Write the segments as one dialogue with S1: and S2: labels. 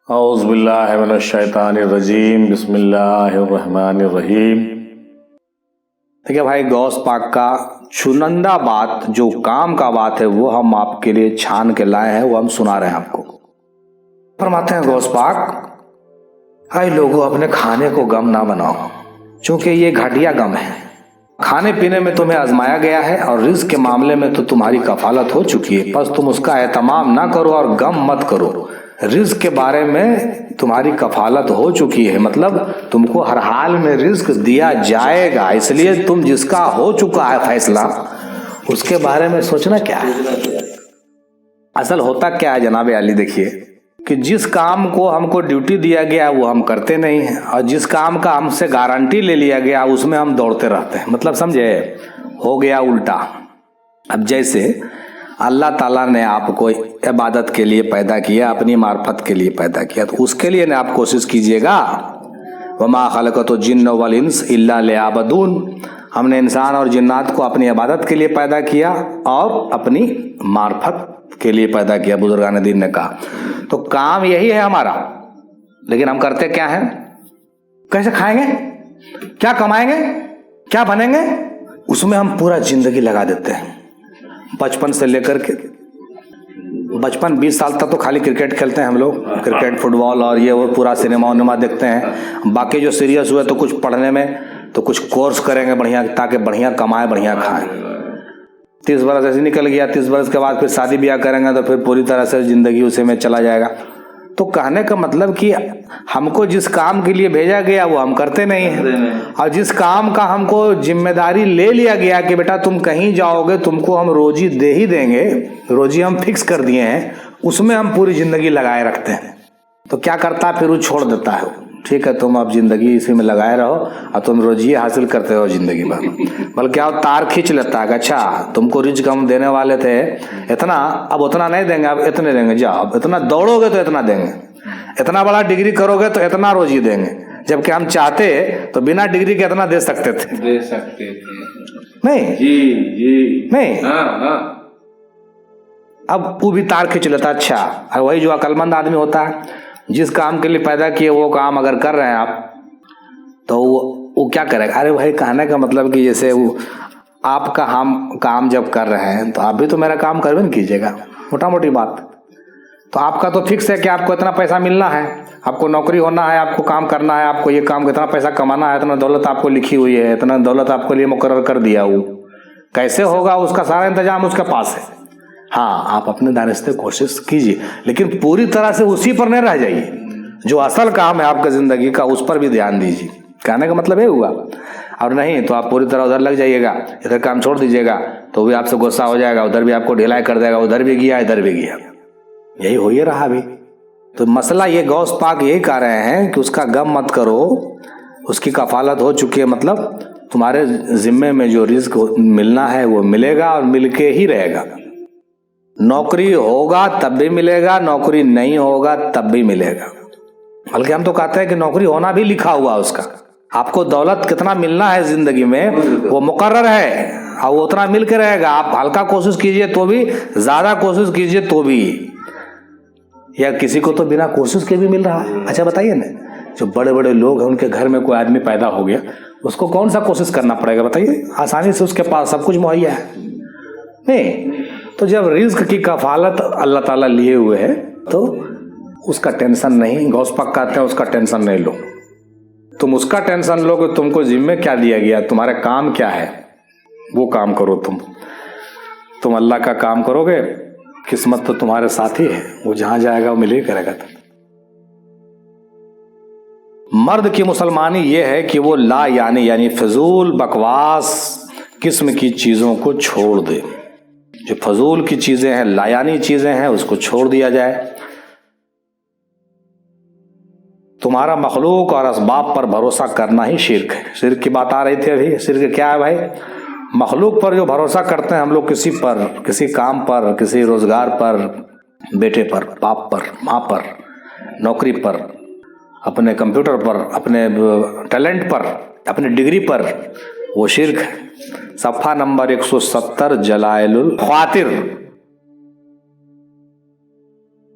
S1: اعوذ باللہ من الشیطان الرجیم بسم اللہ الرحمن الرحیم۔ دیکھیے بھائی، غوث پاک کا چنندہ بات جو کام کا بات ہے وہ ہم آپ کے لیے چھان کے لائے ہیں، وہ ہم سنا رہے ہیں آپ کو۔ فرماتے ہیں غوث پاک، اے لوگوں اپنے کھانے کو غم نہ بناؤ، چونکہ یہ گھٹیا غم ہے۔ کھانے پینے میں تمہیں آزمایا گیا ہے اور رزق کے معاملے میں تو تمہاری کفالت ہو چکی ہے، پس تم اس کا اہتمام نہ کرو اور غم مت کرو۔ رزق کے بارے میں تمہاری کفالت ہو چکی ہے، مطلب تم کو ہر حال میں رزق دیا جائے گا، اس لیے تم جس کا ہو چکا ہے فیصلہ اس کے بارے میں سوچنا کیا ہے۔ اصل ہوتا کیا ہے جناب علی، دیکھیے کہ جس کام کو ہم کو ڈیوٹی دیا گیا وہ ہم کرتے نہیں ہیں، اور جس کام کا ہم سے گارنٹی لے لیا گیا اس میں ہم دوڑتے رہتے ہیں۔ مطلب سمجھے، ہو گیا الٹا۔ اب جیسے اللہ تعالیٰ نے آپ کو عبادت کے لیے پیدا کیا، اپنی معرفت کے لیے پیدا کیا، تو اس کے لیے آپ کوشش کیجئے گا، وَمَا خَلَقْتُ الْجِنَّ وَالْإِنسَ إِلَّا لِيَعْبُدُونِ۔ ہم نے انسان اور جنات کو اپنی عبادت کے لیے پیدا کیا اور اپنی معرفت کے لیے پیدا کیا، بزرگان دین نے کہا۔ تو کام یہی ہے ہمارا، لیکن ہم کرتے کیا ہیں؟ کیسے کھائیں گے، کیا کمائیں گے، کیا بنیں گے، اس میں ہم پورا زندگی لگا دیتے ہیں۔ بچپن سے لے کر کے 20 سال تک تو خالی کرکٹ کھیلتے ہیں ہم لوگ، کرکٹ، فٹ بال اور یہ وہ پورا سنیما ونیما دیکھتے ہیں۔ باقی جو سیریس ہوئے تو کچھ پڑھنے میں، تو کچھ کورس کریں گے بڑھیا، تاکہ بڑھیا کمائیں بڑھیا کھائیں۔ 30 برس ایسے نکل گیا، 30 برس کے بعد پھر شادی بیاہ کریں گے تو پھر پوری طرح سے زندگی اسی میں چلا جائے گا۔ تو کہنے کا مطلب کہ ہم کو جس کام کے لیے بھیجا گیا وہ ہم کرتے نہیں ہیں، اور جس کام کا ہم کو ذمہ داری لے لیا گیا کہ بیٹا تم کہیں جاؤ گے تم کو ہم روزی دے ہی دیں گے، روزی ہم فکس کر دیے ہیں، اس میں ہم پوری زندگی لگائے رکھتے ہیں۔ تو کیا کرتا ہے پھر وہ چھوڑ دیتا ہے، ٹھیک ہے تم اب زندگی اسی میں لگائے رہو اور تم روزی حاصل کرتے ہو زندگی بھر، بلکہ آپ تار کھینچ لیتا ہے کہ اچھا تم کو رزق ہم دینے والے تھے اتنا، اب اتنا نہیں دیں گے، اب اتنے دیں گے، جاؤ اب اتنا دوڑو گے تو اتنا دیں گے، اتنا بڑا ڈگری کرو گے تو اتنا روزی دیں گے، جبکہ ہم چاہتے تو بنا ڈگری کے اتنا دے سکتے تھے، نہیں نہیں۔ اب وہ بھی تار کھینچ لیتا، اچھا، اور وہی جو عقل مند آدمی ہوتا ہے جس کام کے لیے پیدا کیے وہ کام اگر کر رہے ہیں آپ تو وہ کیا کرے گا؟ ارے بھائی کہنے کا مطلب کہ جیسے وہ آپ کا ہم کام جب کر رہے ہیں تو آپ بھی تو میرا کام کروے نا کیجیے گا، موٹا موٹی بات۔ تو آپ کا تو فکس ہے کہ آپ کو اتنا پیسہ ملنا ہے، آپ کو نوکری ہونا ہے، آپ کو کام کرنا ہے، آپ کو یہ کام اتنا پیسہ کمانا ہے، اتنا دولت آپ کو لکھی ہوئی ہے، اتنا دولت آپ کے لیے مقرر کر دیا، وہ کیسے ہوگا اس کا سارا انتظام اس کے پاس ہے۔ ہاں آپ اپنے دانستے کوشش کیجیے، لیکن پوری طرح سے اسی پر نہیں رہ جائیے، جو اصل کام ہے آپ کا زندگی کا اس پر بھی دھیان دیجیے۔ کہنے کا مطلب یہ ہوا، اور نہیں تو آپ پوری طرح ادھر لگ جائیے گا، ادھر کام چھوڑ دیجیے گا تو بھی آپ سے غصہ ہو جائے گا، ادھر بھی آپ کو ڈھیلائی کر دے گا، ادھر بھی گیا ادھر بھی گیا، یہی ہو ہی رہا بھی۔ تو مسئلہ یہ غوث پاک یہی کہہ رہے ہیں کہ اس کا غم مت کرو، اس کی کفالت ہو چکی ہے، مطلب تمہارے ذمے میں جو رزق ملنا ہے وہ ملے گا اور مل کے ہی رہے گا۔ نوکری ہوگا تب بھی ملے گا، نوکری نہیں ہوگا تب بھی ملے گا، بلکہ ہم تو کہتے ہیں کہ نوکری ہونا بھی لکھا ہوا اس کا۔ آپ کو دولت کتنا ملنا ہے زندگی میں وہ مقرر ہے، اور وہ اتنا مل کے رہے گا۔ آپ ہلکا کوشش کیجئے تو بھی، زیادہ کوشش کیجئے تو بھی، یا کسی کو تو بنا کوشش کے بھی مل رہا ہے۔ اچھا بتائیے نا، جو بڑے بڑے لوگ ہیں ان کے گھر میں کوئی آدمی پیدا ہو گیا، اس کو کون سا کوشش کرنا پڑے گا بتائیے؟ آسانی سے اس کے پاس سب کچھ مہیا ہے، نہیں؟ تو جب رزق کی کفالت اللہ تعالیٰ لیے ہوئے ہے تو اس کا ٹینشن نہیں۔ غوث پاک کہتے ہیں اس کا ٹینشن نہیں لو، تم اس کا ٹینشن لو کہ تم کو ذمہ کیا دیا گیا، تمہارا کام کیا ہے، وہ کام کرو۔ تم اللہ کا کام کرو گے، قسمت تو تمہارے ساتھ ہی ہے، وہ جہاں جائے گا وہ مل ہی کرے گا۔ مرد کی مسلمانی یہ ہے کہ وہ لا یعنی فضول بکواس قسم کی چیزوں کو چھوڑ دے، جو فضول کی چیزیں ہیں، لا یعنی چیزیں ہیں، اس کو چھوڑ دیا جائے۔ تمہارا مخلوق اور اسباب پر بھروسہ کرنا ہی شرک ہے۔ شرک کی بات آ رہی تھی ابھی، شرک کیا ہے بھائی؟ مخلوق پر جو بھروسہ کرتے ہیں ہم لوگ، کسی پر، کسی کام پر، کسی روزگار پر، بیٹے پر، باپ پر، ماں پر، نوکری پر، اپنے کمپیوٹر پر، اپنے ٹیلنٹ پر، اپنی ڈگری پر، وہ شرک ہے۔ صفحہ نمبر 170 جلائل الخواطر۔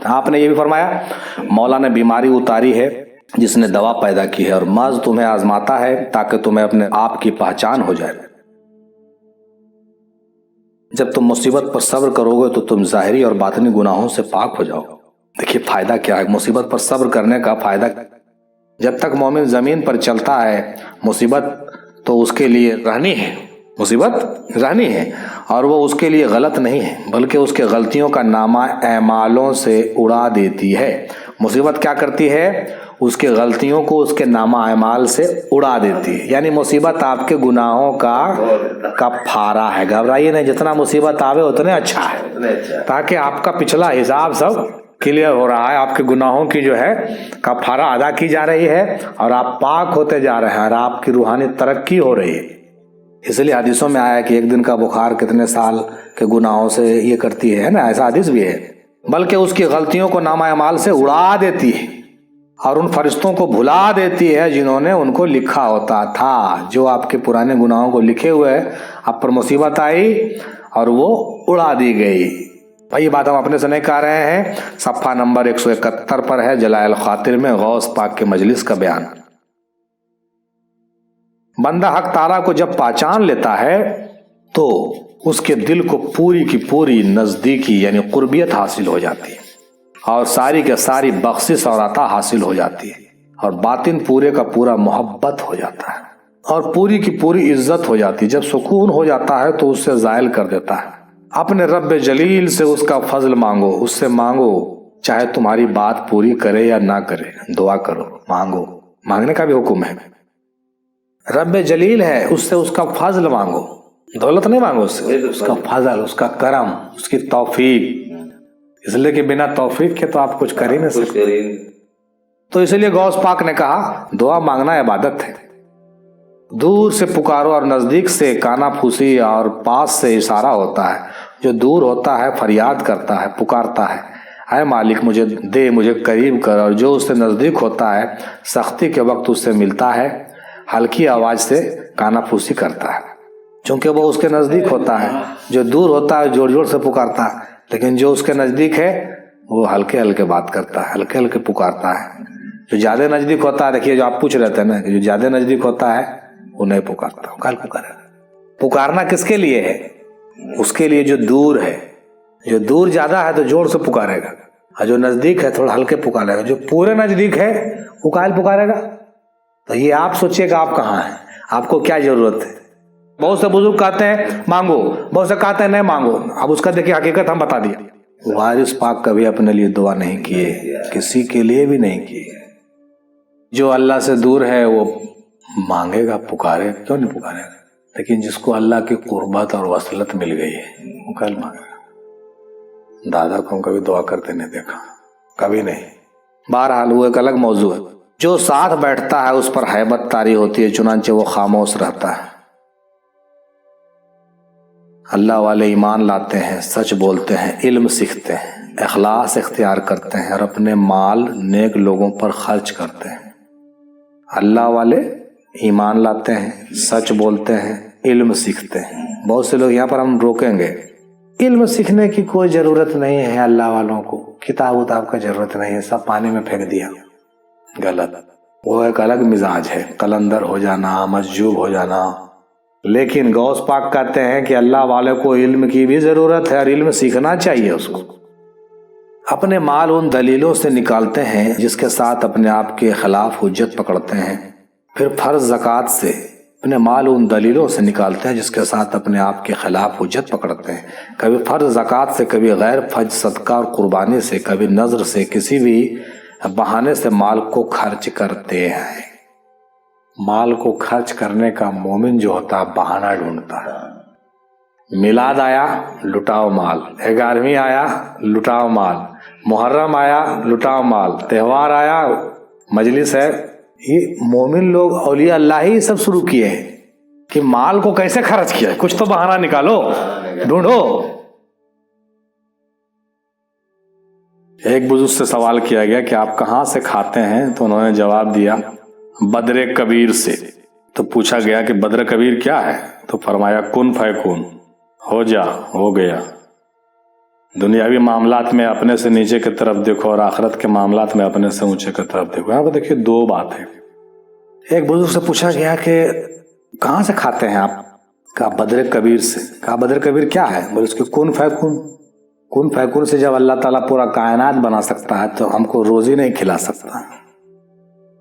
S1: آپ نے یہ بھی فرمایا مولا نے بیماری اتاری ہے جس نے دوا پیدا کی ہے، اور محض تمہیں آزماتا ہے تاکہ تمہیں اپنے آپ کی پہچان ہو جائے۔ جب تم مصیبت پر صبر کرو گے تو تم ظاہری اور باطنی گناہوں سے پاک ہو جاؤ۔ دیکھیے فائدہ کیا ہے مصیبت پر صبر کرنے کا فائدہ۔ جب تک مومن زمین پر چلتا ہے مصیبت تو اس کے لیے رہنی ہے، مصیبت رہنی ہے، اور وہ اس کے لیے غلط نہیں ہے بلکہ اس کے غلطیوں کا نامہ اعمالوں سے اڑا دیتی ہے۔ مصیبت کیا کرتی ہے؟ اس کے غلطیوں کو اس کے نامہ اعمال سے اڑا دیتی ہے، یعنی مصیبت آپ کے گناہوں کا کفارہ ہے۔ گھبرائیے نہیں، جتنا مصیبت آوے اتنے اچھا ہے، تاکہ آپ کا پچھلا حساب سب کلیئر ہو رہا ہے، آپ کے گناہوں کی جو ہے کفارہ ادا کی جا رہی ہے، اور آپ پاک ہوتے جا رہے ہیں، اور آپ کی روحانی ترقی ہو رہی ہے۔ اس لیے حدیثوں میں آیا کہ ایک دن کا بخار کتنے سال کے گناہوں سے یہ کرتی ہے نا، ایسا حدیث بھی ہے۔ بلکہ اس کی غلطیوں کو نامہ اعمال سے اڑا دیتی ہے، اور ان فرشتوں کو بھلا دیتی ہے جنہوں نے ان کو لکھا ہوتا تھا۔ جو آپ کے پرانے گناہوں کو لکھے ہوئے، آپ پر مصیبت آئی اور وہ اڑا دی گئی۔ بھائی یہ بات ہم اپنے سے نہیں کہہ رہے ہیں، صفحہ نمبر 171 پر ہے جلائل الخاطر میں غوث پاک کے مجلس کا بیان۔ بندہ حق تعالیٰ کو جب پہچان لیتا ہے تو اس کے دل کو پوری کی پوری نزدیکی یعنی قربیت حاصل ہو جاتی ہے، اور ساری کے ساری بخشش اور عطا حاصل ہو جاتی ہے، اور باطن پورے کا پورا محبت ہو جاتا ہے، اور پوری کی پوری عزت ہو جاتی ہے۔ جب سکون ہو جاتا ہے تو اس سے زائل کر دیتا ہے۔ اپنے رب جلیل سے اس کا فضل مانگو، اس سے مانگو، چاہے تمہاری بات پوری کرے یا نہ کرے، دعا کرو، مانگو، مانگنے کا بھی حکم ہے۔ رب جلیل ہے، اس سے اس کا فضل مانگو، دولت نہیں مانگو، اس سے اس کا فضل، اس کا کرم، اس کی توفیق، اس لیے کہ بنا توفیق کے تو آپ کچھ کر ہی نہیں سکتے۔ تو اس لیے غوث پاک نے کہا دعا مانگنا عبادت ہے۔ دور سے پکارو اور نزدیک سے کانا پھوسی، اور پاس سے اشارہ ہوتا ہے۔ جو دور ہوتا ہے فریاد کرتا ہے، پکارتا ہے، اے مالک مجھے دے، مجھے قریب کر، اور جو اس سے نزدیک ہوتا ہے سختی کے وقت اس سے ملتا ہے، ہلکی آواز سے کانا پھوسی کرتا ہے، چونکہ وہ اس کے نزدیک ہوتا ہے۔ جو دور ہوتا ہے زور زور سے پکارتا ہے، لیکن جو اس کے نزدیک ہے وہ ہلکے ہلکے بات کرتا ہے، ہلکے ہلکے پکارتا ہے۔ جو زیادہ نزدیک ہوتا ہے، دیکھیے جو آپ پوچھ رہے تھے نا کہ جو زیادہ نزدیک ہوتا ہے وہ نہیں پکارتا، کل پکارے گا۔ پکارنا کس کے لیے ہے؟ اس کے لیے جو دور ہے۔ جو دور زیادہ ہے تو زور سے پکارے گا، اور جو نزدیک ہے تھوڑا ہلکے پکارے گا۔ جو پورے نزدیک ہے وہ کل پکارے گا۔ تو یہ آپ سوچئے گا آپ کہاں ہیں، آپ کو کیا ضرورت ہے۔ بہت سے بزرگ کہتے ہیں مانگو، بہت سے کہتے ہیں نہیں مانگو۔ اب اس کا دیکھیے حقیقت ہم بتا دیا۔ وارث پاک کبھی اپنے لیے دعا نہیں کیے، کسی کے لیے بھی نہیں کیے۔ جو اللہ سے دور ہے وہ مانگے گا، پکارے، کیوں نہیں پکارے گا؟ لیکن جس کو اللہ کی قربت اور وصلت مل گئی ہے وہ کل مانگے گا۔ دادا کو ہم کبھی دعا کرتے نہیں دیکھا، کبھی نہیں۔ بہرحال وہ ایک الگ موضوع ہے۔ جو ساتھ بیٹھتا ہے اس پر ہیبت طاری ہوتی ہے، چنانچہ وہ خاموش رہتا ہے۔ اللہ والے ایمان لاتے ہیں، سچ بولتے ہیں، علم سیکھتے ہیں، اخلاص اختیار کرتے ہیں، اور اپنے مال نیک لوگوں پر خرچ کرتے ہیں۔ اللہ والے ایمان لاتے ہیں، سچ بولتے ہیں، علم سیکھتے ہیں۔ بہت سے لوگ یہاں پر ہم روکیں گے، علم سیکھنے کی کوئی ضرورت نہیں ہے اللہ والوں کو، کتاب وتاب کا ضرورت نہیں ہے، سب پانی میں پھینک دیا۔ غلط، وہ ایک الگ مزاج ہے، قلندر ہو جانا، مسجوب ہو جانا۔ لیکن غوث پاک کہتے ہیں کہ اللہ والے کو علم کی بھی ضرورت ہے، اور علم سیکھنا چاہیے اس کو۔ اپنے مال ان دلیلوں سے نکالتے ہیں جس کے ساتھ اپنے آپ کے خلاف حجت پکڑتے ہیں۔ پھر فرض زکوٰۃ سے اپنے مال ان دلیلوں سے نکالتے ہیں جس کے ساتھ اپنے آپ کے خلاف حجت پکڑتے ہیں۔ کبھی فرض زکوٰۃ سے، کبھی غیر فرض صدقہ اور قربانی سے، کبھی نذر سے، کسی بھی بہانے سے مال کو خرچ کرتے ہیں۔ مال کو خرچ کرنے کا مومن جو ہوتا ہے بہانہ ڈھونڈتا ہے۔ میلاد آیا لٹاؤ مال، 11ویں آیا لٹاؤ مال، محرم آیا لٹاؤ مال، تہوار آیا مجلس ہے۔ یہ مومن لوگ اولیاء اللہ ہی سب شروع کیے ہیں کہ مال کو کیسے خرچ کیا، کچھ تو بہانہ نکالو، ڈھونڈو۔ ایک بزرگ سے سوال کیا گیا کہ آپ کہاں سے کھاتے ہیں، تو انہوں نے جواب دیا بدر کبیر سے۔ تو پوچھا گیا کہ بدر کبیر کیا ہے، تو فرمایا کن فیکون، ہو جا، ہو گیا۔
S2: دنیاوی معاملات میں اپنے سے نیچے کی طرف دیکھو اور آخرت کے معاملات میں اپنے سے اونچے کی طرف دیکھو. یہاں پہ دیکھیے دو بات ہے. ایک بزرگ سے پوچھا گیا کہ کہاں سے کھاتے ہیں آپ؟ کہا بدر کبیر سے. کہا بدر کبیر کیا ہے؟ بولے اس کے کن فیکون سے جب اللہ تعالیٰ پورا کائنات بنا سکتا ہے تو ہم کو روزی نہیں کھلا سکتا.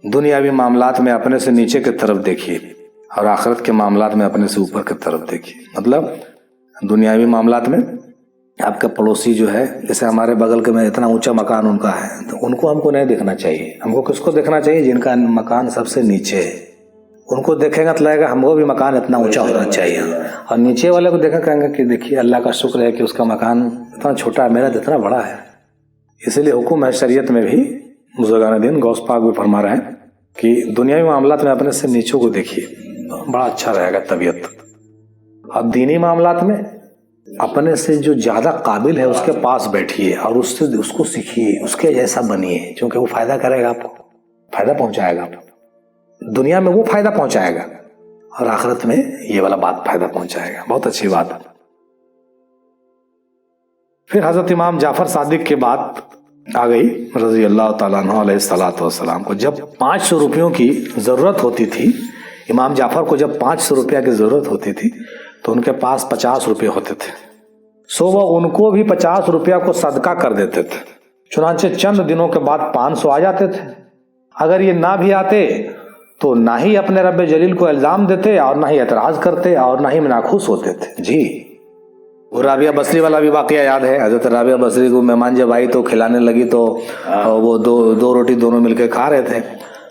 S2: دنیاوی معاملات میں اپنے سے نیچے کی طرف دیکھیے اور آخرت کے معاملات میں اپنے سے اوپر کی طرف دیکھیے. مطلب دنیاوی معاملات میں آپ کا پڑوسی جو ہے، جیسے ہمارے بغل کے میں اتنا اونچا مکان ان کا ہے تو ان کو ہم کو نہیں دیکھنا چاہیے. ہم کو کس کو دیکھنا چاہیے؟ جن کا مکان سب سے نیچے ہے. ان کو دیکھیں گا تو لگے گا ہم کو بھی مکان اتنا اونچا ہونا چاہیے. اور نیچے والے کو دیکھا کہیں گے کہ دیکھیے اللہ کا شکر ہے کہ اس کا مکان اتنا چھوٹا ہے، میرا اتنا بڑا ہے. اسی لیے حکم ہے شریعت میں بھی، بزرگان دین غوث پاک بھی فرما رہے ہیں کہ دنیاوی معاملات میں اپنے سے نیچوں کو دیکھیے، بڑا اچھا رہے گا طبیعت. اور دینی معاملات میں اپنے سے جو زیادہ قابل ہے اس کے پاس بیٹھیے اور اس کو سیکھیے، اس کے جیسا بنیے، کیونکہ وہ فائدہ کرے گا، آپ کو فائدہ پہنچائے گا. دنیا میں وہ فائدہ پہنچائے گا اور آخرت میں یہ والا بات فائدہ پہنچائے گا. بہت اچھی بات. پھر حضرت امام جعفر صادق کے بات آ گئی رضی اللہ تعالیٰ عنہ علیہ الصلوۃ والسلام کو. جب 500 روپیوں کی ضرورت ہوتی تھی، امام جعفر کو جب 500 روپیہ کی ضرورت ہوتی تھی تو ان کے پاس 50 روپے ہوتے تھے. سو وہ ان کو بھی 50 روپیہ کو صدقہ کر دیتے تھے. چنانچہ چند دنوں کے بعد 500 آ جاتے تھے. اگر یہ نہ بھی آتے تو نہ ہی اپنے رب جلیل کو الزام دیتے اور نہ ہی اعتراض کرتے اور نہ ہی ناخوش ہوتے تھے. جی وہ رابعہ بصری والا بھی واقعہ یاد ہے. حضرت رابعہ بصری کو مہمان جب آئی تو کھلانے لگی تو وہ دو روٹی دونوں مل کے کھا رہے تھے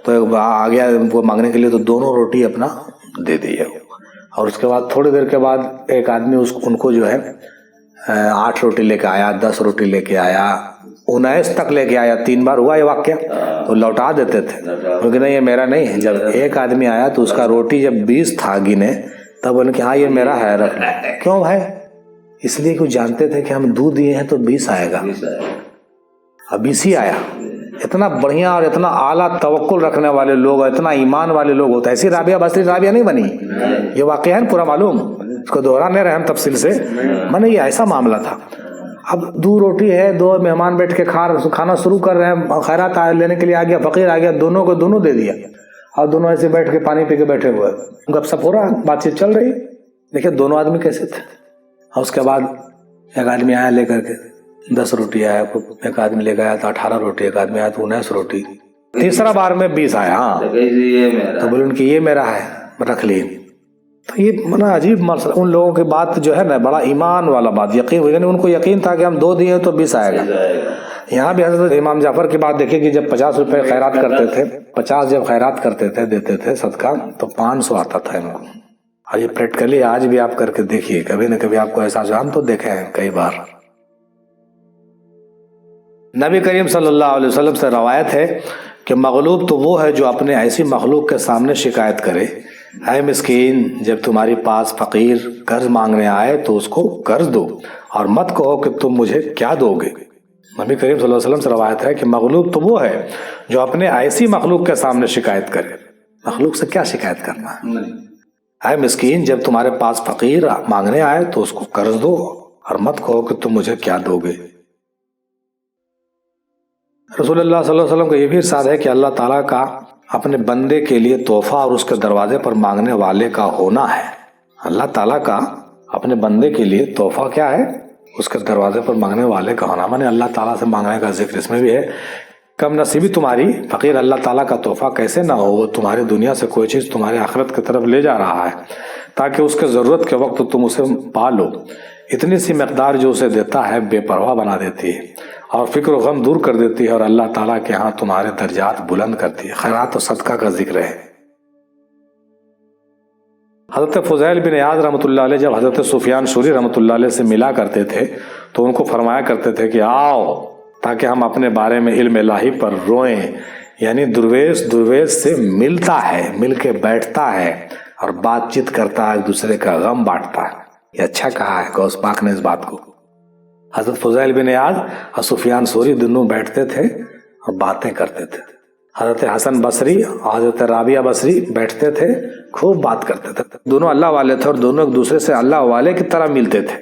S2: تو آ گیا وہ مانگنے کے لیے تو دونوں روٹی اپنا دے دی. اور اس کے بعد تھوڑی دیر کے بعد ایک آدمی ان کو جو ہے 8 روٹی لے کے آیا، 10 روٹی لے کے آیا، 19 تک لے کے آیا. 3 بار ہوا یہ واقعہ تو لوٹا دیتے تھے کیونکہ نہیں یہ میرا نہیں ہے. جب ایک آدمی آیا تو اس کا روٹی جب 20 تھا گنے تب بولے کہ ہاں یہ میرا ہے، رکھ لیں. کیوں ہے؟ اس لیے کہ وہ جانتے تھے کہ ہم دودھ دیے ہیں تو 20 آئے گا. اب 20 ہی آیا. اتنا بڑھیا اور اتنا اعلیٰ توکل رکھنے والے لوگ، اتنا ایمان والے لوگ ہوتے. ایسی رابعہ بصری رابعہ نہیں بنی. یہ واقعہ ہے پورا معلوم، اس کو دوہرا نہیں رہے ہم تفصیل سے. میں یہ ایسا معاملہ تھا. اب 2 روٹی ہے، 2 مہمان بیٹھ کے کھانا شروع کر رہے ہیں، خیرات لینے کے لیے آ گیا، فقیر آ گیا، دونوں کو دونوں دے دیا اور دونوں ایسے بیٹھ کے پانی پی کے بیٹھے ہوئے، گپ سپ ہو رہا، بات چیت چل رہی. دیکھیے دونوں آدمی کیسے تھے. اور اس کے بعد ایک آدمی آیا لے کر کے 10 روٹی آیا، ایک آدمی لے گیا تو 18 روٹی، ایک آدمی آیا تو 19 روٹی، تیسرا بار میں 20 آیا. ہاں تو بولے ان کی یہ میرا ہے، رکھ لی. تو یہ بڑا عجیب مسئلہ. ان لوگوں کی بات جو ہے نا بڑا ایمان والا بات، یقین، یعنی ان کو یقین تھا کہ ہم 2 دیے تو 20 آئے گا. یہاں بھی حضرت امام جعفر کی بات دیکھیں کہ جب 50 روپے خیرات کرتے تھے، 50 جب خیرات کرتے تھے دیتے تھے صدقہ تو 500 آتا تھا ان کو. اور یہ پریکٹیکلی آج بھی آپ کر کے دیکھیے، کبھی نہ کبھی آپ کو احساس. ہم تو دیکھے ہیں کئی بار. نبی کریم صلی اللہ علیہ وسلم سے روایت ہے کہ مغلوب تو وہ ہے جو اپنے ایسی مخلوق کے سامنے شکایت کرے، اے مسکین جب تمہاری پاس فقیر قرض مانگنے آئے تو اس کو قرض دو اور مت کہو کہ تم مجھے کیا دو گے. نبی کریم صلی اللہ علیہ وسلم سے روایت ہے کہ مغلوب تو وہ ہے جو اپنے ایسی مخلوق کے سامنے شکایت کرے. مخلوق سے کیا شکایت کرنا ہے؟ اے مسکین جب تمہارے پاس فقیر مانگنے آئے تو اس کو قرض دو اور مت کہو کہ تم مجھے کیا دو گے. رسول اللہ صلی اللہ علیہ وسلم کا یہ بھی ارشاد ہے کہ اللہ تعالیٰ کا اپنے بندے کے لیے تحفہ اور اس کے دروازے پر مانگنے والے کا ہونا ہے. اللہ تعالیٰ کا اپنے بندے کے لیے تحفہ کیا ہے؟ اس کے دروازے پر مانگنے والے کا ہونا. میں نے اللہ تعالیٰ سے مانگنے کا ذکر اس میں بھی ہے. کم نصیبی تمہاری، فقیر اللہ تعالیٰ کا تحفہ کیسے نہ ہو. وہ تمہاری دنیا سے کوئی چیز تمہاری آخرت کی طرف لے جا رہا ہے تاکہ اس کے ضرورت کے وقت تم اسے پا لو. اتنی سی مقدار جو اسے دیتا ہے بے پرواہ بنا دیتی ہے اور فکر و غم دور کر دیتی ہے اور اللہ تعالیٰ کے ہاں تمہارے درجات بلند کرتی ہے. خیرات و صدقہ کا ذکر ہے. حضرت فضیل بن عیاض رحمۃ اللہ علیہ جب حضرت سفیان ثوری رحمۃ اللہ علیہ سے ملا کرتے تھے تو ان کو فرمایا کرتے تھے کہ آؤ تاکہ ہم اپنے بارے میں علم الہی پر روئیں. یعنی درویش سے ملتا ہے، مل کے بیٹھتا ہے اور بات چیت کرتا ہے، ایک دوسرے کا غم بانٹتا ہے. یہ اچھا کہا ہے غوث پاک نے اس بات کو. حضرت فضیل بن عیاض اور سفیان ثوری دونوں بیٹھتے تھے اور باتیں کرتے تھے. حضرت حسن بصری اور حضرت رابعہ بصری بیٹھتے تھے، خوب بات کرتے تھے. دونوں اللہ والے تھے اور دونوں ایک دوسرے سے اللہ والے کی طرح ملتے تھے.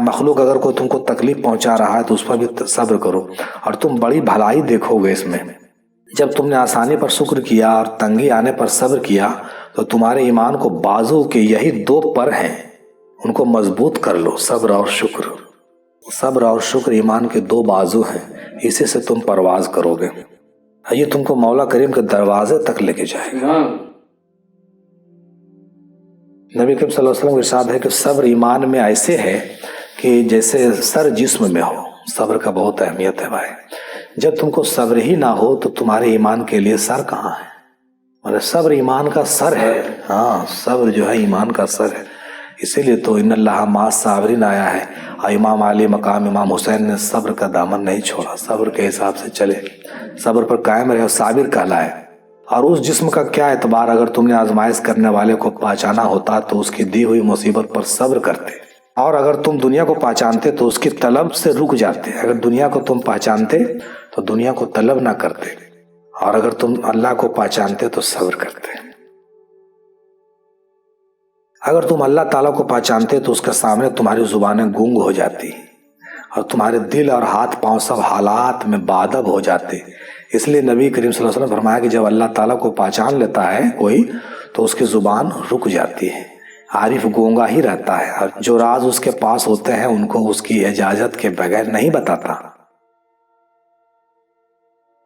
S2: مخلوق اگر کوئی تم کو تکلیف پہنچا رہا ہے تو اس پر بھی صبر کرو، اور تم بڑی بھلائی دیکھو گے اس میں۔ جب تم نے آسانی پر شکر کیا اور تنگی آنے پر صبر کیا تو تمہارے ایمان کو بازو کے یہی 2 پر ہیں، ان کو مضبوط کر لو، صبر اور شکر۔ صبر اور شکر ایمان کے 2 بازو ہیں، اسی سے تم پرواز کرو گے، یہ تم کو مولا کریم کے دروازے تک لے کے جائے گا۔ نبی کریم صلی اللہ علیہ وسلم کا ارشاد ہے کہ صبر ایمان میں ایسے ہے کہ جیسے سر جسم میں ہو۔ صبر کا بہت اہمیت ہے بھائی، جب تم کو صبر ہی نہ ہو تو تمہارے ایمان کے لیے سر کہاں ہے؟ مطلب صبر ایمان کا سر ہے، ہاں صبر جو ہے ایمان کا سر ہے، اسی لیے تو ان اللہ مع الصابرین آیا ہے، اور امام علی مقام امام حسین نے صبر کا دامن نہیں چھوڑا، صبر کے حساب سے چلے، صبر پر قائم رہے اور صابر کہلائے۔ اور اس جسم کا کیا اعتبار، اگر تم نے آزمائش کرنے والے کو پہچانا ہوتا تو اس کی دی ہوئی مصیبت پر صبر کرتے، اور اگر تم دنیا کو پہچانتے تو اس کی طلب سے رک جاتے۔ اگر دنیا کو تم پہچانتے تو دنیا کو طلب نہ کرتے، اور اگر تم اللہ کو پہچانتے تو صبر کرتے۔ اگر تم اللہ تعالیٰ کو پہچانتے تو اس کے سامنے تمہاری زبانیں گونگ ہو جاتی، اور تمہارے دل اور ہاتھ پاؤں سب حالات میں بادب ہو جاتے۔ اس لیے نبی کریم صلی اللہ علیہ وسلم فرمایا کہ جب اللہ تعالیٰ کو پہچان لیتا ہے کوئی تو اس کی زبان رک جاتی ہے، عارف گونگا ہی رہتا ہے، اور جو راز اس کے پاس ہوتے ہیں ان کو اس کی اجازت کے بغیر نہیں بتاتا۔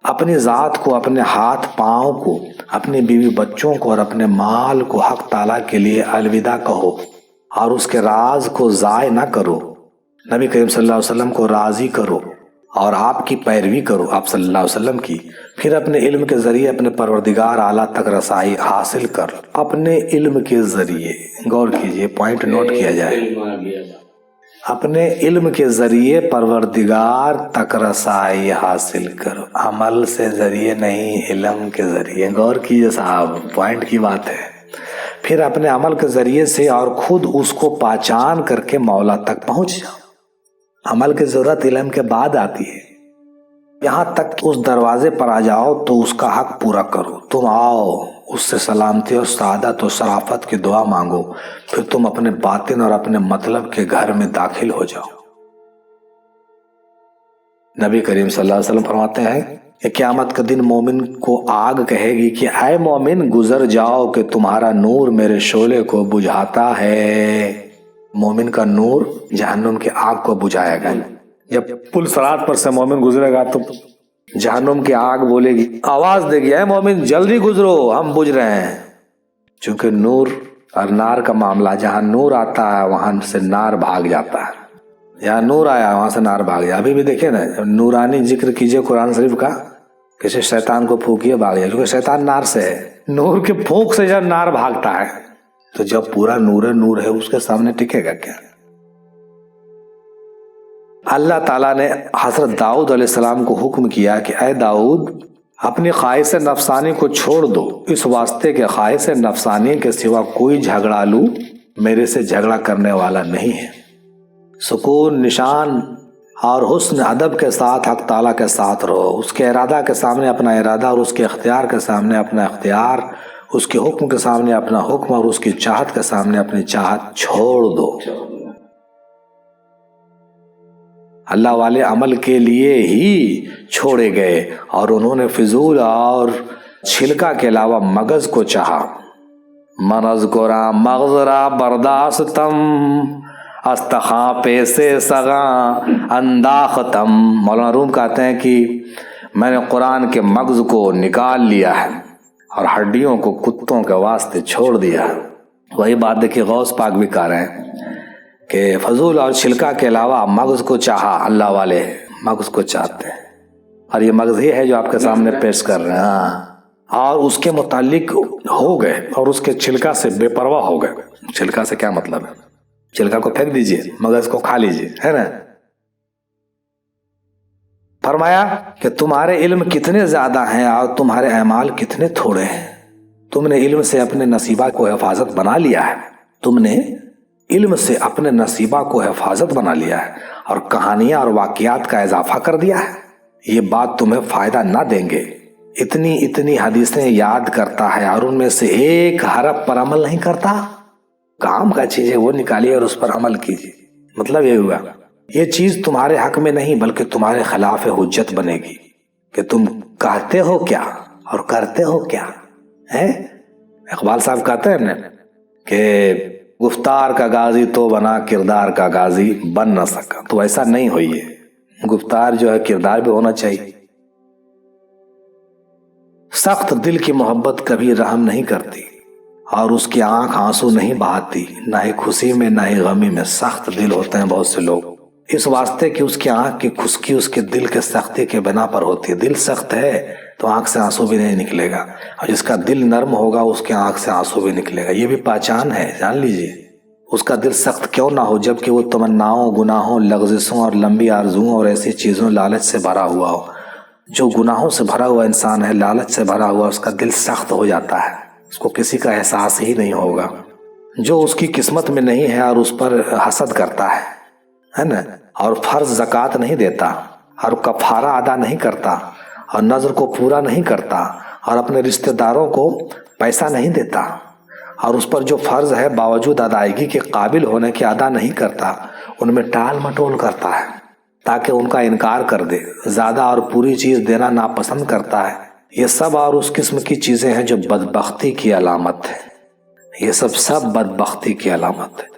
S2: اپنی ذات کو، اپنے ہاتھ پاؤں کو، اپنے بیوی بچوں کو اور اپنے مال کو حق تعالیٰ کے لیے الوداع کہو، اور اس کے راز کو ضائع نہ کرو۔ نبی کریم صلی اللہ علیہ وسلم کو راضی کرو اور آپ کی پیروی کرو، آپ صلی اللہ علیہ وسلم کی، پھر اپنے علم کے ذریعے اپنے پروردگار اعلیٰ تک رسائی حاصل کر۔ اپنے علم کے ذریعے، غور کیجئے، پوائنٹ نوٹ کیا جائے، اپنے علم کے ذریعے پروردگار تک رسائی حاصل کرو، عمل سے ذریعے نہیں، علم کے ذریعے۔ غور کیجئے صاحب، پوائنٹ کی بات ہے۔ پھر اپنے عمل کے ذریعے سے اور خود اس کو پہچان کر کے مولا تک پہنچ جاؤ۔ عمل کی ضرورت علم کے بعد آتی ہے، یہاں تک اس دروازے پر آ جاؤ تو اس کا حق پورا کرو۔ تم آؤ، اس سے سلامتی اور سعادت اور شرافت کی دعا مانگو، پھر تم اپنے باطن اور اپنے مطلب کے گھر میں داخل ہو جاؤ۔ نبی کریم صلی اللہ علیہ وسلم فرماتے ہیں کہ قیامت کا دن مومن کو آگ کہے گی کہ اے مومن گزر جاؤ کہ تمہارا نور میرے شعلے کو بجھاتا ہے۔ مومن کا نور جہنم کی آگ کو بجھائے گا۔ جب پل صراط پر سے مومن گزرے گا تو جہنم کی آگ بولے گی، آواز دے گی، اے مومن جلدی گزرو، ہم بجھ رہے ہیں۔ چونکہ نور اور نار کا معاملہ، جہاں نور آتا ہے وہاں سے نار بھاگ جاتا ہے، جہاں نور آیا وہاں سے نار بھاگ جاتا۔ ابھی بھی دیکھیں نا، نورانی ذکر کیجئے قرآن شریف کا، کسی شیطان کو پھونکیے بھاگ جائے، کیونکہ شیطان نار سے ہے، نور کے پھونک سے جب نار بھاگتا ہے تو جب پورا نور ہے اس کے سامنے ٹکے گا کیا؟ اللہ تعالیٰ نے حضرت داؤد علیہ السلام کو حکم کیا کہ اے داؤد اپنی خواہش نفسانی کو چھوڑ دو، اس واسطے کہ خواہش نفسانی کے سوا کوئی جھگڑالو میرے سے جھگڑا کرنے والا نہیں ہے۔ سکون، نشان اور حسن ادب کے ساتھ حق تعالیٰ کے ساتھ رہو، اس کے ارادہ کے سامنے اپنا ارادہ اور اس کے اختیار کے سامنے اپنا اختیار، اس کے حکم کے سامنے اپنا حکم اور اس کی چاہت کے سامنے اپنی چاہت چھوڑ دو۔ اللہ والے عمل کے لیے ہی چھوڑے گئے اور انہوں نے فضول اور چھلکا کے علاوہ مغز کو چاہا۔ من اذکرا مغزرا برداستم استخاں پیسے سگاں انداختم۔ مولانا روم کہتے ہیں کہ میں نے قرآن کے مغز کو نکال لیا ہے اور ہڈیوں کو کتوں کے واسطے چھوڑ دیا ہے۔ وہی بات دیکھیے غوث پاک بھی کہہ رہے ہیں کہ فضول اور چھلکا کے علاوہ مغز کو چاہا، اللہ والے مغز کو چاہتے ہیں، اور یہ مغز ہی ہے جو آپ کے سامنے پیش کر رہے ہیں، اور اس کے متعلق ہو گئے اور اس کے چھلکا سے بے پرواہ ہو گئے۔ چھلکا سے کیا مطلب ہے؟ چھلکا کو پھینک دیجئے، مغز کو کھا لیجئے، ہے نا۔ فرمایا کہ تمہارے علم کتنے زیادہ ہیں اور تمہارے اعمال کتنے تھوڑے ہیں۔ تم نے علم سے اپنے نصیبہ کو حفاظت بنا لیا ہے، تم نے علم سے اپنے نصیبہ کو حفاظت بنا لیا ہے اور کہانیاں اور واقعات کا اضافہ کر دیا ہے۔ یہ بات تمہیں فائدہ نہ دیں گے۔ اتنی حدیثیں یاد کرتا ہے اور ان میں سے ایک حرف پر عمل نہیں کرتا۔ کام کا چیز ہے وہ نکالیے اور اس پر عمل کیجیے۔ مطلب یہ ہوا یہ چیز تمہارے حق میں نہیں بلکہ تمہارے خلاف حجت بنے گی کہ تم کہتے ہو کیا اور کرتے ہو کیا ہے۔ اقبال صاحب کہتے ہیں نا کہ گفتار کا غازی تو بنا کردار کا غازی بن نہ سکا، تو ایسا نہیں ہوئی ہے، گفتار جو ہے کردار بھی ہونا چاہیے۔ سخت دل کی محبت کبھی رحم نہیں کرتی اور اس کی آنکھ آنسو نہیں بہاتی، نہ ہی خوشی میں نہ ہی غمی میں۔ سخت دل ہوتے ہیں بہت سے لوگ اس واسطے کہ اس کی آنکھ کی خشکی اس کے دل کے سختی کے بنا پر ہوتی ہے۔ دل سخت ہے تو آنکھ سے آنسو بھی نہیں نکلے گا، اور جس کا دل نرم ہوگا اس کے آنکھ سے آنسو بھی نکلے گا۔ یہ بھی پہچان ہے، جان لیجئے۔ اس کا دل سخت کیوں نہ ہو جبکہ وہ تمناؤں، گناہوں، لغزشوں اور لمبی آرزوؤں اور ایسی چیزوں لالچ سے بھرا ہوا ہو۔ جو گناہوں سے بھرا ہوا انسان ہے، لالچ سے بھرا ہوا، اس کا دل سخت ہو جاتا ہے، اس کو کسی کا احساس ہی نہیں ہوگا۔ جو اس کی قسمت میں نہیں ہے اور اس پر حسد کرتا ہے نا، اور فرض زکوٰۃ نہیں دیتا اور کفارہ ادا نہیں کرتا اور نذر کو پورا نہیں کرتا اور اپنے رشتہ داروں کو پیسہ نہیں دیتا اور اس پر جو فرض ہے باوجود ادائیگی کے قابل ہونے کے ادا نہیں کرتا، ان میں ٹال مٹول کرتا ہے تاکہ ان کا انکار کر دے، زیادہ اور پوری چیز دینا ناپسند کرتا ہے۔ یہ سب اور اس قسم کی چیزیں ہیں جو بدبختی کی علامت ہے۔ یہ سب بدبختی کی علامت ہے۔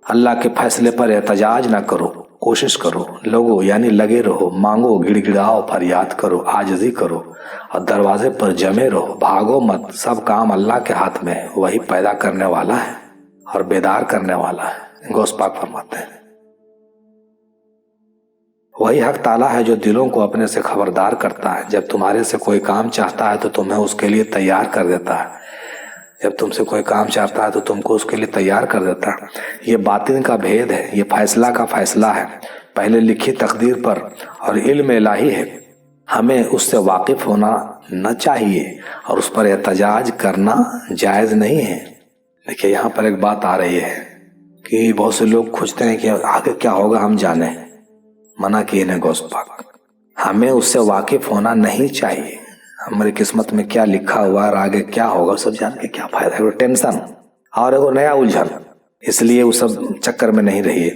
S2: اللہ کے فیصلے پر احتجاج نہ کرو، کوشش کرو، لوگو یعنی لگے رہو، مانگو، گڑ گڑاؤ، فریاد کرو، عاجزی کرو اور دروازے پر جمے رہو، بھاگو مت۔ سب کام اللہ کے ہاتھ میں ہے، وہی پیدا کرنے والا ہے اور بیدار کرنے والا ہے۔ غوث پاک فرماتے ہیں وہی حق تعالیٰ ہے جو دلوں کو اپنے سے خبردار کرتا ہے۔ جب تمہارے سے کوئی کام چاہتا ہے تو تمہیں اس کے لیے تیار کر دیتا ہے۔ جب تم سے کوئی کام چاہتا ہے تو تم کو اس کے لیے تیار کر دیتا ہے۔ یہ باطن کا بھید ہے، یہ فیصلہ کا فیصلہ ہے، پہلے لکھی تقدیر پر اور علم الہی ہے۔ ہمیں اس سے واقف ہونا نہ چاہیے اور اس پر احتجاج کرنا جائز نہیں ہے۔ دیکھیے یہاں پر ایک بات آ رہی ہے کہ بہت سے لوگ کھوجتے ہیں کہ آگے کیا ہوگا ہم جانیں۔ منع کیے نے غوث پاک، ہمیں اس سے واقف ہونا نہیں چاہیے۔ ہماری قسمت میں کیا لکھا ہوا اور آگے کیا ہوگا سب جان کے کیا فائدہ ہے؟ ٹینشن اور ایک نیا الجھن، اس لیے وہ سب چکر میں نہیں رہیے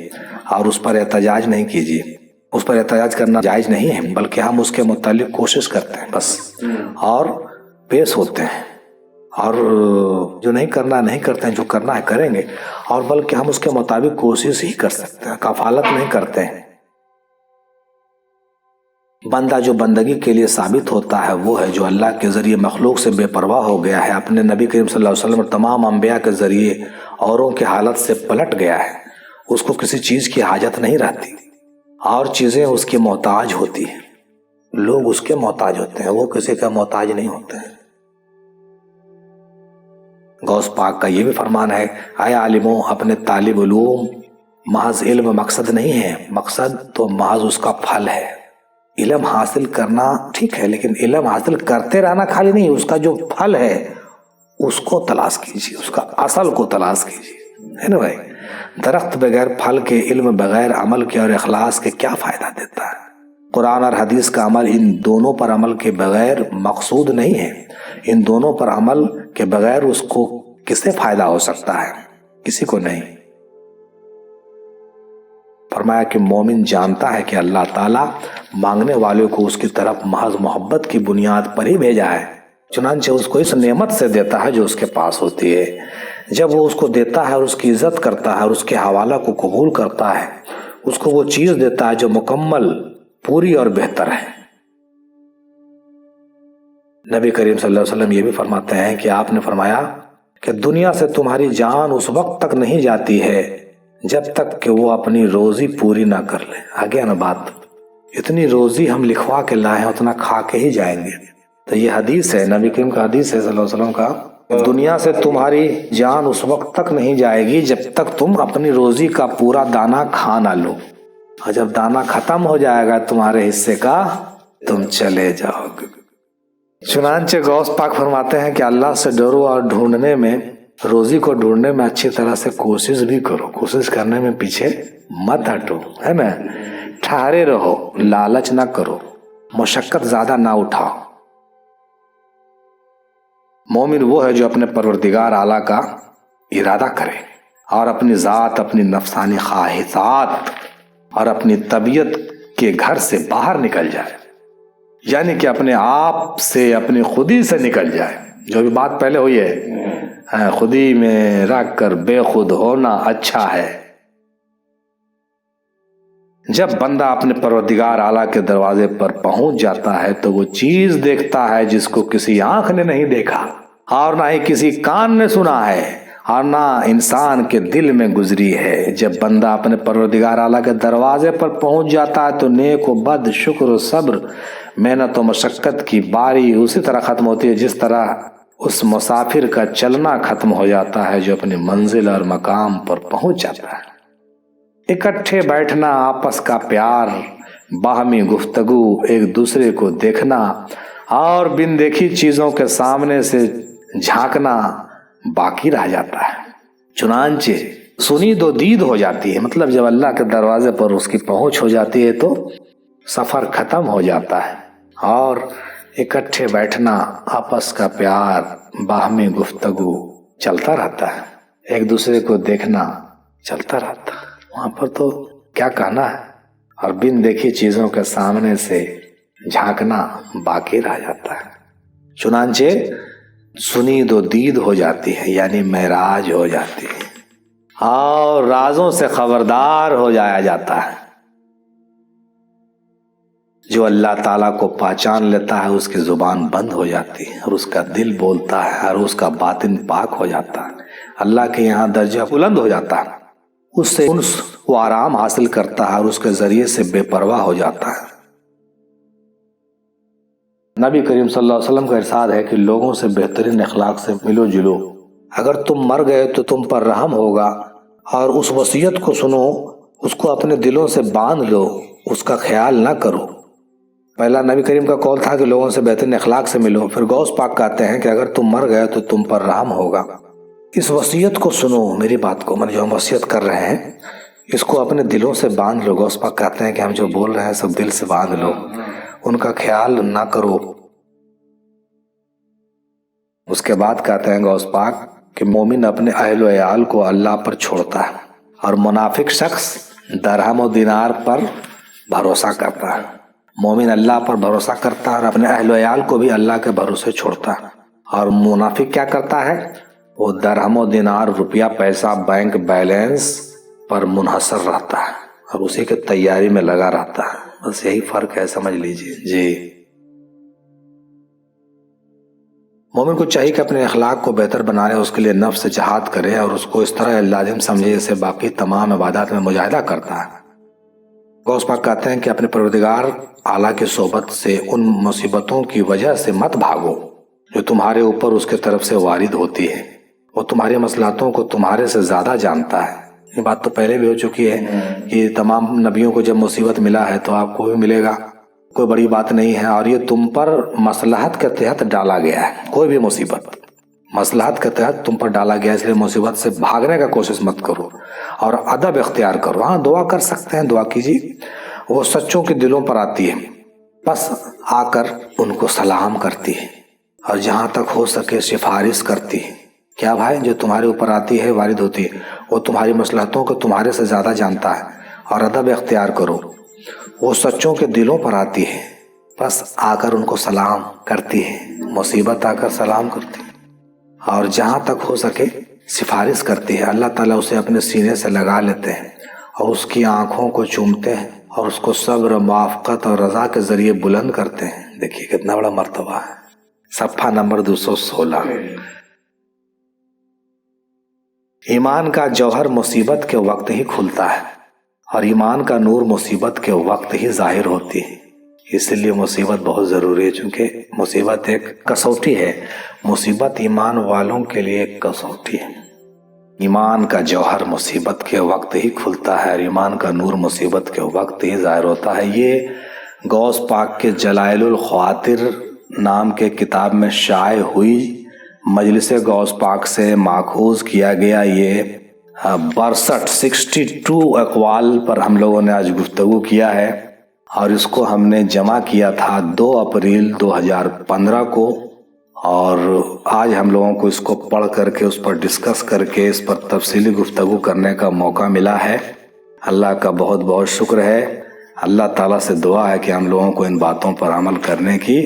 S2: اور اس پر احتجاج نہیں کیجیے۔ اس پر احتجاج کرنا جائز نہیں ہے بلکہ ہم اس کے متعلق کوشش کرتے ہیں بس، اور پیش ہوتے ہیں، اور جو نہیں کرنا نہیں کرتے ہیں، جو کرنا ہے کریں گے، اور بلکہ ہم اس کے مطابق کوشش ہی کر سکتے ہیں، کفالت نہیں کرتے ہیں۔ بندہ جو بندگی کے لیے ثابت ہوتا ہے وہ ہے جو اللہ کے ذریعے مخلوق سے بے پرواہ ہو گیا ہے، اپنے نبی کریم صلی اللہ علیہ وسلم اور تمام انبیاء کے ذریعے اوروں کی حالت سے پلٹ گیا ہے۔ اس کو کسی چیز کی حاجت نہیں رہتی اور چیزیں اس کی محتاج ہوتی ہیں، لوگ اس کے محتاج ہوتے ہیں، وہ کسی کا محتاج نہیں ہوتے ہیں۔ غوث پاک کا یہ بھی فرمان ہے، اے عالموں، اپنے طالب علوم، محض علم مقصد نہیں ہے، مقصد تو محض اس کا پھل ہے۔ علم حاصل کرنا ٹھیک ہے لیکن علم حاصل کرتے رہنا خالی نہیں، اس کا جو پھل ہے اس کو تلاش کیجیے، اس کا اصل کو تلاش کیجیے، ہے نا بھائی؟ درخت بغیر پھل کے، علم بغیر عمل کے اور اخلاص کے کیا فائدہ دیتا ہے؟ قرآن اور حدیث کا عمل ان دونوں پر عمل کے بغیر مقصود نہیں ہے۔ ان دونوں پر عمل کے بغیر اس کو کسے فائدہ ہو سکتا ہے؟ کسی کو نہیں۔ فرمایا کہ مومن جانتا ہے کہ اللہ تعالیٰ مانگنے والے کو اس کی طرف محض محبت کی بنیاد پر ہی بھیجا ہے، چنانچہ اس کو اس نعمت سے دیتا ہے جو اس کے پاس ہوتی ہے۔ جب وہ اس کو دیتا ہے اور اس کی عزت کرتا ہے اور اس کے حوالہ کو قبول کرتا ہے، اس کو وہ چیز دیتا ہے جو مکمل، پوری اور بہتر ہے۔ نبی کریم صلی اللہ علیہ وسلم یہ بھی فرماتے ہیں کہ آپ نے فرمایا کہ دنیا سے تمہاری جان اس وقت تک نہیں جاتی ہے جب تک کہ وہ اپنی روزی پوری نہ کر لے۔ آگے نا بات، اتنی روزی ہم لکھوا کے لائے ہیں اتنا کھا کے ہی جائیں گے۔ تو یہ حدیث ہے، نبی کریم کا حدیث ہے صلی اللہ علیہ وسلم کا، دنیا سے تمہاری جان اس وقت تک نہیں جائے گی جب تک تم اپنی روزی کا پورا دانہ کھا نہ لو، اور جب دانہ ختم ہو جائے گا تمہارے حصے کا تم چلے جاؤ گے۔ چنانچہ غوث پاک فرماتے ہیں کہ اللہ سے ڈرو اور ڈھونڈنے میں، روزی کو ڈھونڈنے میں اچھی طرح سے کوشش بھی کرو، کوشش کرنے میں پیچھے مت ہٹو، ہے نا؟ ٹھہرے رہو، لالچ نہ کرو، مشقت زیادہ نہ اٹھاؤ۔ مومن وہ ہے جو اپنے پروردگار اعلیٰ کا ارادہ کرے اور اپنی ذات، اپنی نفسانی خواہشات اور اپنی طبیعت کے گھر سے باہر نکل جائے، یعنی کہ اپنے آپ سے، اپنی خودی سے نکل جائے. جو بھی بات پہلے ہوئی ہے، خودی میں رکھ کر بے خود ہونا اچھا ہے. جب بندہ اپنے پروردگار اعلیٰ کے دروازے پر پہنچ جاتا ہے تو وہ چیز دیکھتا ہے جس کو کسی آنکھ نے نہیں دیکھا اور نہ ہی کسی کان نے سنا ہے اور نہ انسان کے دل میں گزری ہے. جب بندہ اپنے پروردگار اعلیٰ کے دروازے پر پہنچ جاتا ہے تو نیک و بد، شکر و صبر، محنت و مشقت کی باری اسی طرح ختم ہوتی ہے جس طرح اس مسافر کا چلنا ختم ہو جاتا ہے جو اپنی منزل اور مقام پر پہنچ جاتا ہے. اکٹھے بیٹھنا، آپس کا پیار، باہمی گفتگو، ایک دوسرے کو دیکھنا اور بن دیکھی چیزوں کے سامنے سے جھانکنا باقی رہ جاتا ہے. چنانچہ سنی دو دید ہو جاتی ہے، مطلب جب اللہ کے دروازے پر اس کی پہنچ ہو جاتی ہے تو سفر ختم ہو جاتا ہے اور اکٹھے بیٹھنا، آپس کا پیار، باہمی گفتگو چلتا رہتا ہے، ایک دوسرے کو دیکھنا چلتا رہتا ہے. وہاں پر تو کیا کہنا ہے، اور بن دیکھی چیزوں کے سامنے سے جھانکنا باقی رہ جاتا ہے. چنانچہ سنی دو دید ہو جاتی ہے، یعنی معراج ہو جاتی ہے اور رازوں سے خبردار ہو جایا جاتا ہے. جو اللہ تعالیٰ کو پہچان لیتا ہے اس کی زبان بند ہو جاتی ہے اور اس کا دل بولتا ہے اور اس کا باطن پاک ہو جاتا ہے. اللہ کے یہاں درجہ بلند ہو جاتا ہے، اس سے انس و آرام حاصل کرتا ہے اور اس کے ذریعے سے بے پرواہ ہو جاتا ہے. نبی کریم صلی اللہ علیہ وسلم کا ارشاد ہے کہ لوگوں سے بہترین اخلاق سے ملو جلو. اگر تم مر گئے تو تم پر رحم ہوگا، اور اس وصیت کو سنو، اس کو اپنے دلوں سے باندھ لو، اس کا خیال نہ کرو. پہلا نبی کریم کا قول تھا کہ لوگوں سے بہترین اخلاق سے ملو. پھر غوث پاک کہتے ہیں کہ اگر تم مر گئے تو تم پر رحم ہوگا. اس وصیت کو سنو، میری بات کو، جو ہم وصیت کر رہے ہیں اس کو اپنے دلوں سے باندھ لو. غوث پاک کہتے ہیں کہ ہم جو بول رہے ہیں سب دل سے باندھ لو، ان کا خیال نہ کرو. اس کے بعد کہتے ہیں غوث پاک کہ مومن اپنے اہل و عیال کو اللہ پر چھوڑتا ہے اور منافق شخص درہم و دینار پر بھروسہ کرتا ہے. مومن اللہ پر بھروسہ کرتا ہے اور اپنے اہل و عیال کو بھی اللہ کے بھروسے چھوڑتا ہے. اور منافق کیا کرتا ہے؟ وہ درہم و دینار، روپیہ پیسہ بینک بیلنس پر منحصر رہتا ہے اور اسی کے تیاری میں لگا رہتا ہے. بس یہی فرق ہے، سمجھ لیجئے. جی، مومن کو چاہیے کہ اپنے اخلاق کو بہتر بنانے اس کے لیے نفس سے جہاد کرے اور اس کو اس طرح لازم سمجھے جیسے باقی تمام عبادات میں مجاہدہ کرتا ہے. غوث پاک کہتے ہیں کہ اپنے پروردگار اعلیٰ کی صحبت سے ان مصیبتوں کی وجہ سے مت بھاگو جو تمہارے اوپر اس کے طرف سے وارد ہوتی ہے. وہ تمہاری مصلحتوں کو تمہارے سے زیادہ جانتا ہے. یہ بات تو پہلے بھی ہو چکی ہے کہ تمام نبیوں کو جب مصیبت ملا ہے تو آپ کو بھی ملے گا، کوئی بڑی بات نہیں ہے. اور یہ تم پر مصلحت کے تحت ڈالا گیا ہے. کوئی بھی مصیبت مصلحت کے تحت تم پر ڈالا گیا، اس لیے مصیبت سے بھاگنے کا کوشش مت کرو اور ادب اختیار کرو. ہاں، دعا کر سکتے ہیں، دعا کیجیے. وہ سچوں کے دلوں پر آتی ہے، بس آ کر ان کو سلام کرتی ہے اور جہاں تک ہو سکے سفارش کرتی ہے. کیا بھائی، جو تمہارے اوپر آتی ہے، وارد ہوتی ہے، وہ تمہاری مصلحتوں کو تمہارے سے زیادہ جانتا ہے اور ادب اختیار کرو. وہ سچوں کے دلوں پر آتی ہے، بس آ کر ان کو سلام کرتی ہے. مصیبت آ کر سلام کرتی ہے اور جہاں تک ہو سکے سفارش کرتی ہے. اللہ تعالیٰ اسے اپنے سینے سے لگا لیتے ہیں اور اس کی آنکھوں کو چومتے ہیں اور اس کو صبر، موافقت اور رضا کے ذریعے بلند کرتے ہیں. دیکھیے کتنا بڑا مرتبہ ہے. صفحہ نمبر 216. ایمان کا جوہر مصیبت کے وقت ہی کھلتا ہے اور ایمان کا نور مصیبت کے وقت ہی ظاہر ہوتی ہے. اس لیے مصیبت بہت ضروری ہے، چونکہ مصیبت ایک کسوٹی ہے. مصیبت ایمان والوں کے لیے ایک کسوٹی ہے. ایمان کا جوہر مصیبت کے وقت ہی کھلتا ہے اور ایمان کا نور مصیبت کے وقت ہی ظاہر ہوتا ہے. یہ غوث پاک کے جلائل الخواطر نام کے کتاب میں شائع ہوئی مجلس غوث پاک سے ماخوذ کیا گیا یہ 62 اقوال پر ہم لوگوں نے آج گفتگو کیا ہے اور اس کو ہم نے جمع کیا تھا 2 اپریل 2015 کو اور آج ہم لوگوں کو اس کو پڑھ کر کے اس پر ڈسکس کر کے اس پر تفصیلی گفتگو کرنے کا موقع ملا ہے. اللہ کا بہت بہت شکر ہے. اللہ تعالیٰ سے دعا ہے کہ ہم لوگوں کو ان باتوں پر عمل کرنے کی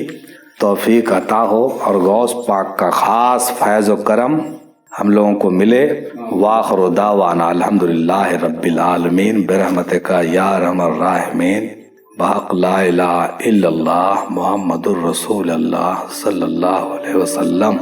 S2: توفیق عطا ہو اور غوث پاک کا خاص فیض و کرم ہم لوگوں کو ملے. وآخر دعوانا الحمدللہ رب العالمین برحمتک یا ارحم الراحمین بحق لا الہ الا اللہ محمد الرسول اللہ صلی اللہ علیہ وسلم.